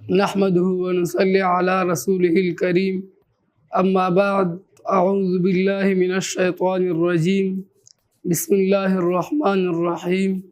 نحمده ونصلي على رسوله الكريم أما بعد أعوذ بالله من الشيطان الرجيم بسم الله الرحمن الرحيم.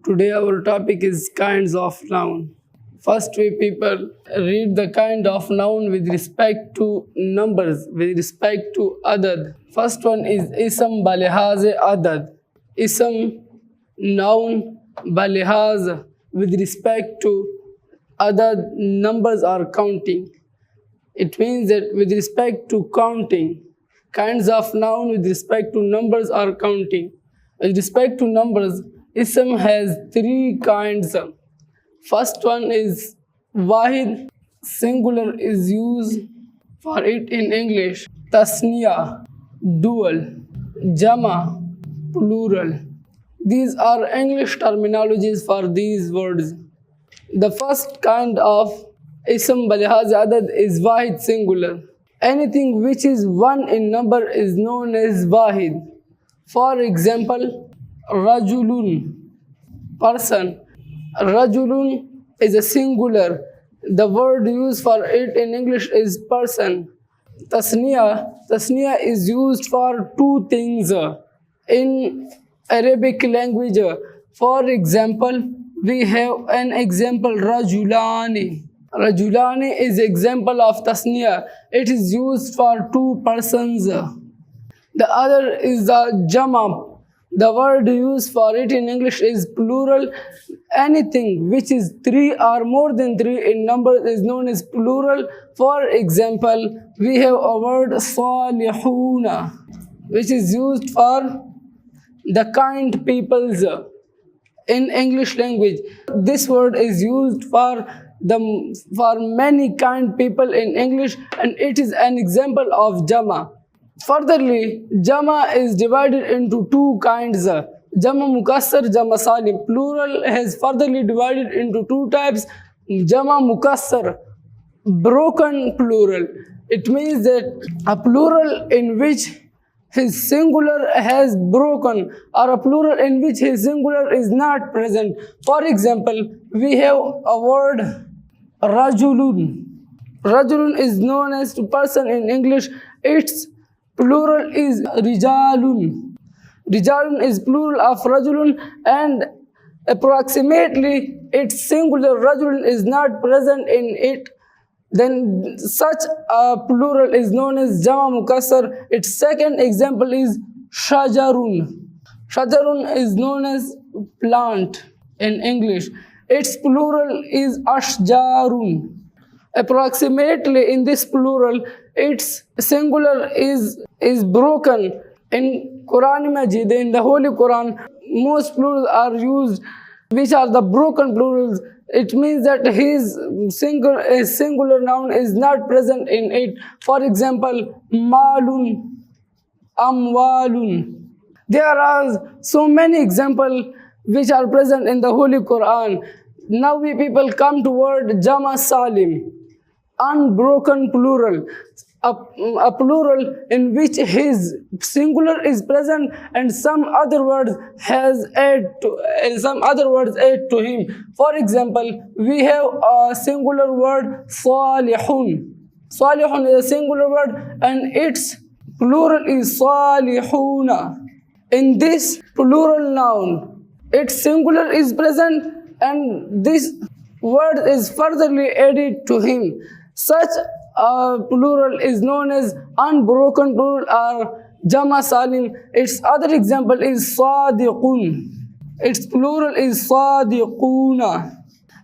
Today our topic is kinds of noun. First we people read the kind of noun with respect to numbers, with respect to adad. First one is Isam Bilehaz adad. Isam noun Bilehaz with respect to adad, numbers are counting. It means that with respect to counting, kinds of noun with respect to numbers are counting. With respect to numbers, Ism has three kinds. First one is Wahid, singular is used for it in English. Tasniya, dual. Jama, plural. These are English terminologies for these words. The first kind of Ism Bilehaz adad is Wahid, singular. Anything which is one in number is known as Wahid. For example, Rajulun, person. Rajulun is a singular. The word used for it in English is person. Tasniya is used for two things in Arabic language. For example, we have an example Rajulani. Rajulani is example of tasniya. It is used for two persons. The other is the jama. The word used for it in English is plural. Anything which is three or more than three in number is known as plural. For example, we have a word salihuna, which is used for the kind peoples in English language. This word is used for many kind people in English, and it is an example of jama. Furtherly, jama is divided into two kinds. Jama mukassar, jama salim. Plural has furtherly divided into two types. Jama mukassar, broken plural. It means that a plural in which his singular has broken, or a plural in which his singular is not present. For example, we have a word Rajulun. Rajulun is known as to person in English. Its plural is Rijalun. Rijalun is plural of Rajulun, and approximately its singular Rajulun is not present in it. Then such a plural is known as Jama Mukassar. Its second example is Shajarun. Shajarun is known as plant in English. Its plural is Ashjarun. Approximately in this plural, its singular is broken. In Quran Majid, in the Holy Quran, most plurals are used, which are the broken plurals. It means that his singular noun is not present in it. For example, Malun, Amwalun. There are so many examples which are present in the Holy Quran. Now we people come to word Jama Salim, unbroken plural. A plural in which his singular is present and some other words add to him. For example, we have a singular word Salihun. Salihun is a singular word and its plural is Salihuna. In this plural noun, its singular is present and this word is furtherly added to him. Such a plural is known as unbroken plural or Jama Salim. Its other example is Sadiqun. Its plural is Sadiquna.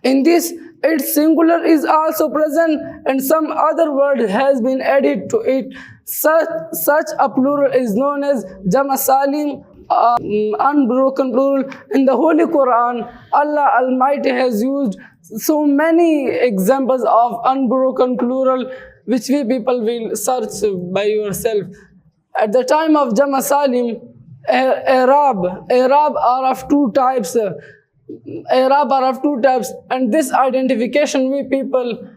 In this, its singular is also present and some other word has been added to it. Such a plural is known as Jama Salim, unbroken plural. In the Holy Quran, Allah Almighty has used so many examples of unbroken plural, which we people will search by yourself. At the time of Jama Salim, Arab are of two types. And this identification we people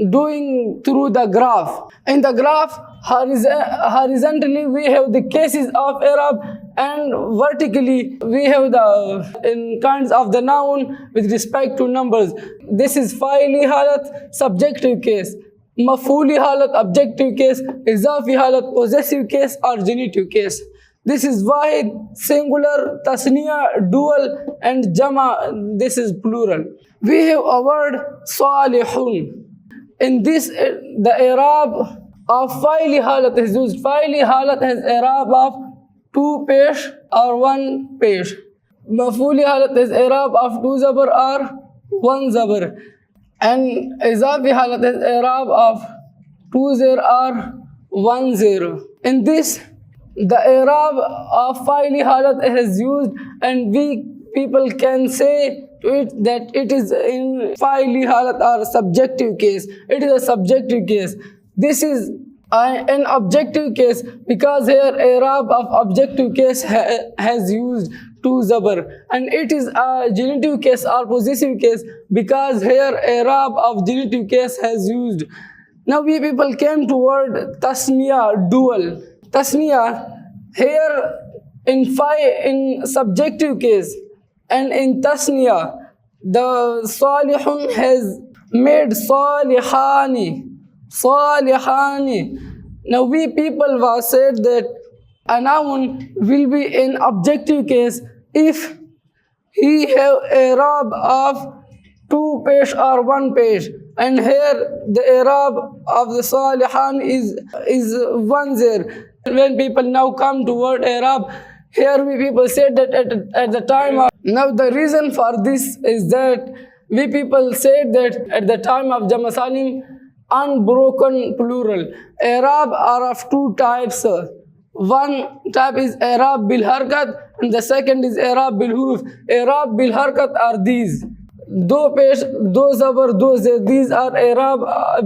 doing through the graph. In the graph, horizontally we have the cases of Arab, and vertically we have the in kinds of the noun with respect to numbers. This is fa'ili halat, subjective case, maf'uli halat, objective case, izafi halat, possessive case or genitive case. This is wahid, singular, tasniya, dual, and jama, this is plural. We have a word salihun. In this, the i'rab of fa'ili halat is used. Fa'ili halat has i'rab of 2 pesh or 1 pesh. Maf'uli halat is i'rab of 2 zabar or 1 zabar. And izafi halat is i'rab of 2 zir or 1 zir. In this, the i'rab of fa'ili halat is used, and we people can say to it that it is in fa'ili halat or subjective case. It is a subjective case. This is an objective case because here i'rab of objective case has used 2 zabar, and it is a genitive case or possessive case because here i'rab of genitive case has used. Now we people came to word tasniya, dual. Tasniya, here in subjective case and in tasniya, the salihun has made salihani. Salihani. Now we people have said that a noun will be in objective case if he have i'rab of 2 pesh or 1 pesh, and here the i'rab of the salihan is 1 zir. When people now come to word i'rab, here we people said that at the time of, now the reason for this is that we people said that at the time of Jama Salim, unbroken plural, i'rab are of 2 types. One type is i'rab bil harkat and the second is i'rab bil huruf. I'rab bil harkat are these: 2 pesh, 2 zabar, 2 zir. These are i'rab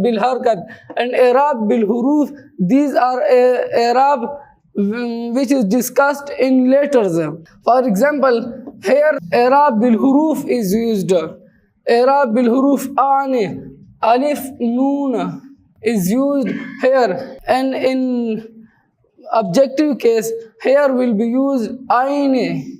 bil harkat. And i'rab bil huruf, these are i'rab which is discussed in letters. For example, here i'rab bil huruf is used. I'rab bil huruf ane, alif, noon is used here, and in objective case here will be used aine.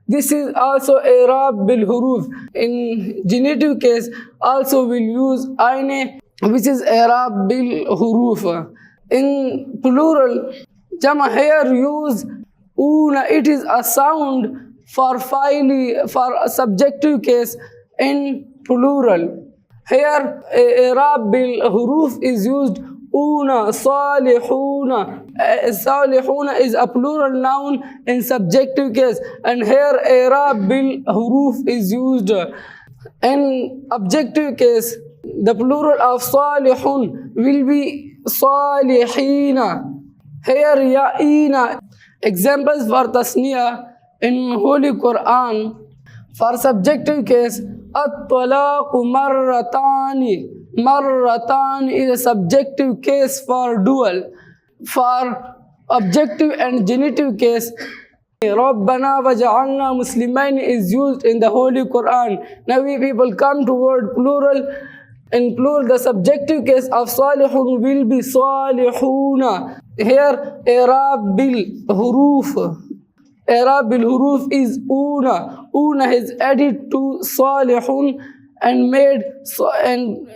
This is also i'rab bil huruf. In genitive case also will use aine, which is i'rab bil huruf. In plural, jama here use una. It is a sound for a subjective case in plural. Here i'rab bil huruf is used una, salihuna. Salihuna is a plural noun in subjective case, and here i'rab bil huruf is used. In objective case, the plural of salihun will be salihina. Here ya'ina. Examples for tasniya in Holy Quran. For subjective case, at-talaqu marratani. Marratani is a subjective case for dual. For objective and genitive case, Rabbana waj'alna muslimain is used in the Holy Quran. Now we people come to word plural. In plural, the subjective case of salihun will be salihuna. Here i'rab bil huruf. I'rab bil huruf is una. Una is added to salihun and made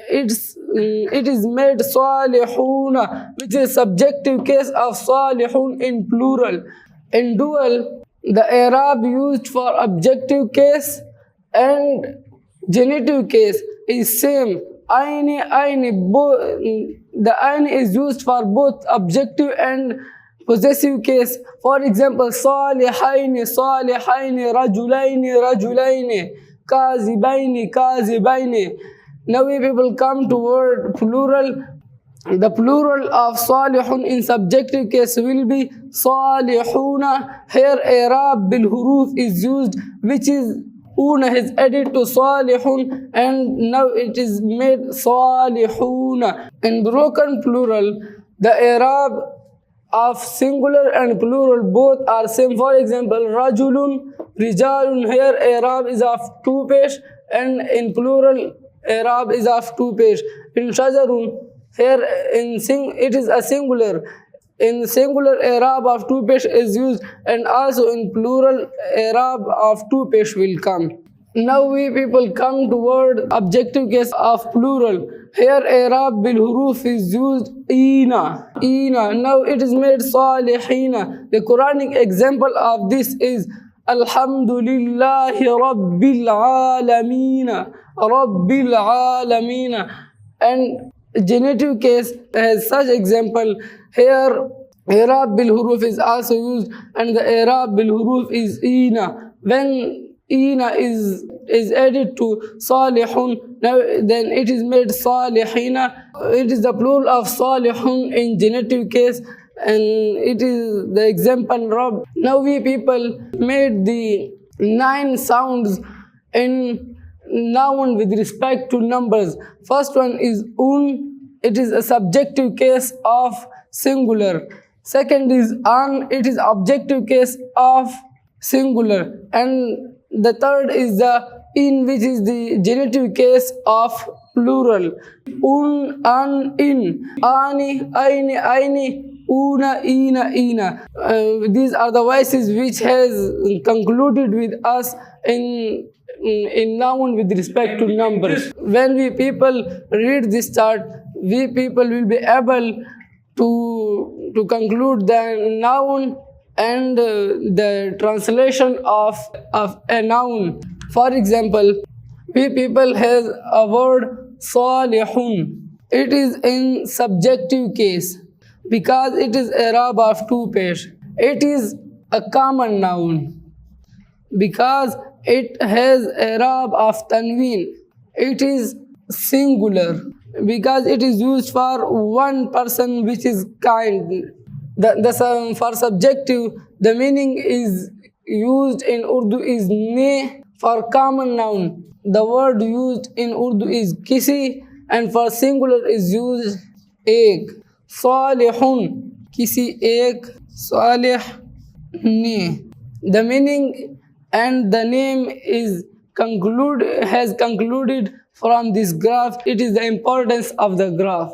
it is made salihuna, which is subjective case of salihun in plural. In dual, the i'rab used for objective case and genitive case is same. Aine, the aine is used for both objective and possessive case. For example, salihaini, salihaini, rajulaini, rajulaini, kazibaini, kazibaini. Now we people come to word plural. The plural of salihun in subjective case will be salihuna. Here i'rab bil huruf is used, which is una is added to salihun and now it is made salihuna. In broken plural, the i'rab of singular and plural both are same. For example, rajulun, rijalun. Here i'rab is of 2 pesh and in plural i'rab is of 2 pesh. In shajarun, here it is a singular. in singular Arab of two pesh is used, and also in plural Arab of two pesh will come. Now we people come to word objective case of plural. Here Arab bil huruf is used ina. Now it is made salihina. The Quranic example of this is Alhamdulillahi Rabbil Alameen. Rabbil Alameen. And genitive case has such example. Here Arab bil huruf is also used, and the Arab bil huruf is ina. When ina is added to salihun, now then it is made salihina. It is the plural of salihun in genitive case, and it is the example Rabb. Now we people made the 9 sounds in noun with respect to numbers. First one is it is a subjective case of singular. Second is an, it is objective case of singular. And the third is the in, which is the genitive case of plural. An, in, ani, aini, aini, una, ina. These are the voices which has concluded with us in noun with respect to numbers. When we people read this chart, we people will be able to conclude the noun and the translation of a noun. For example, we people has a word salihun. It is in subjective case because it is Arab of two pesh. It is a common noun because it has Arab of tanween. It is singular because it is used for one person, which is kind. For subjective, the meaning is used in Urdu is ne. For common noun, the word used in Urdu is kisi, and for singular is used ek. Salihun, kisi ek, salih ne. The meaning and the name has concluded from this graph. It is the importance of the graph.